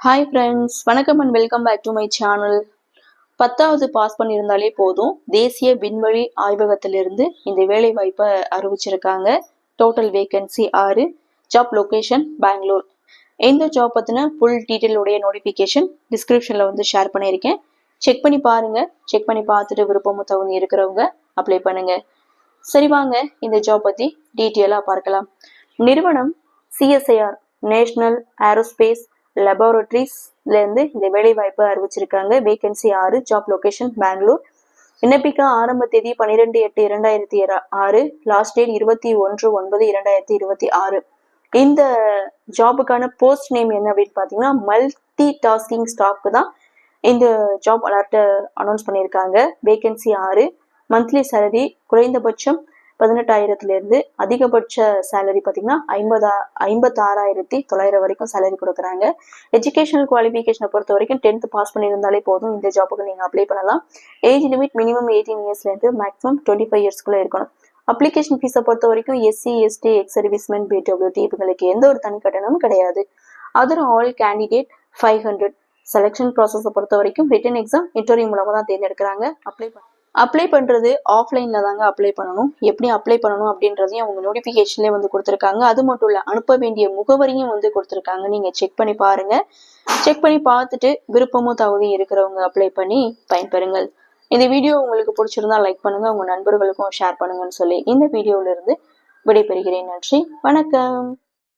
Hi friends, வணக்கம் and welcome back to my channel. 10வது pass பண்ணியிருந்தாலே போதும், தேசிய விண்வெளி ஆய்வகத்திலிருந்து இந்த வேலை வாய்ப்பை அறிவிச்சிருக்காங்க. Total vacancy 6, job location Bangalore. இந்த ஜாப் பற்றின ஃபுல் டீட்டெயிலுடைய நோட்டிஃபிகேஷன் டிஸ்கிரிப்ஷனில் வந்து ஷேர் பண்ணியிருக்கேன். செக் பண்ணி பாருங்க. செக் பண்ணி பார்த்துட்டு விருப்பமும் தகுதி இருக்கிறவங்க அப்ளை பண்ணுங்க. சரி வாங்க இந்த ஜாப் பற்றி டீட்டெயிலாக பார்க்கலாம். நிறுவனம் CSIR நேஷனல் ஏரோஸ்பேஸ் லெபார்டரிஸ்ல இருந்து இந்த வேலை வாய்ப்பு அறிவிச்சிருக்காங்க. Vacancy 6, job location Bengaluru. விண்ணப்பிக்க ஆரம்ப தேதி 12/8/2006, லாஸ்ட் டேட் 21/9/2026. இந்த ஜாபுக்கான போஸ்ட் நேம் என்ன அப்படின்னு பாத்தீங்கன்னா மல்டி டாஸ்கிங் ஸ்டாஃப்க்கு தான் இந்த ஜாப் அலர்ட் அனௌன்ஸ் பண்ணியிருக்காங்க. வேகன்சி 6, மந்த்லி சேலரி குறைந்தபட்சம் 18,000 இருந்து அதிகபட்ச சேலரி பார்த்தீங்கன்னா 56,900 வரைக்கும் சேலரி கொடுக்குறாங்க. எஜுகேஷனல் குவாலிஃபிகேஷனை பொறுத்த வரைக்கும் 10th பாஸ் பண்ணியிருந்தாலே போதும், இந்த ஜாப்புக்கு நீங்கள் அப்ளை பண்ணலாம். ஏஜ் லிமிட் மினிமம் 18 இயர்ஸ்லேருந்து மேக்ஸிமம் 25 இயர்ஸ்க்குள்ளே இருக்கணும். அப்ளிகேஷன் ஃபீஸை பொறுத்த வரைக்கும் SC ST X servicemen BWT இவங்களுக்கு எந்த ஒரு தனி கட்டணமும் கிடையாது. Other all candidate 500. செலெக்ஷன் ப்ராசஸை பொறுத்த வரைக்கும் ரிட்டன் எக்ஸாம் இன்டர்வியூ மூலமாக தான் தேர்ந்தெடுக்கிறாங்க. அப்ளை பண்ணுறது ஆஃப்லைனில் தாங்க அப்ளை பண்ணணும். எப்படி அப்ளை பண்ணணும் அப்படின்றதையும் அவங்க நோட்டிஃபிகேஷன்லேயே வந்து கொடுத்துருக்காங்க. அது மட்டும் இல்லை, அனுப்ப வேண்டிய முகவரியும் வந்து கொடுத்துருக்காங்க. நீங்கள் செக் பண்ணி பாருங்கள். செக் பண்ணி பார்த்துட்டு விருப்பமும் தகுதி இருக்கிறவங்க அப்ளை பண்ணி பயன்பெறுங்கள். இந்த வீடியோ உங்களுக்கு பிடிச்சிருந்தா லைக் பண்ணுங்கள், உங்கள் நண்பர்களுக்கும் ஷேர் பண்ணுங்கன்னு சொல்லி இந்த வீடியோவிலிருந்து விடைபெறுகிறேன். நன்றி, வணக்கம்.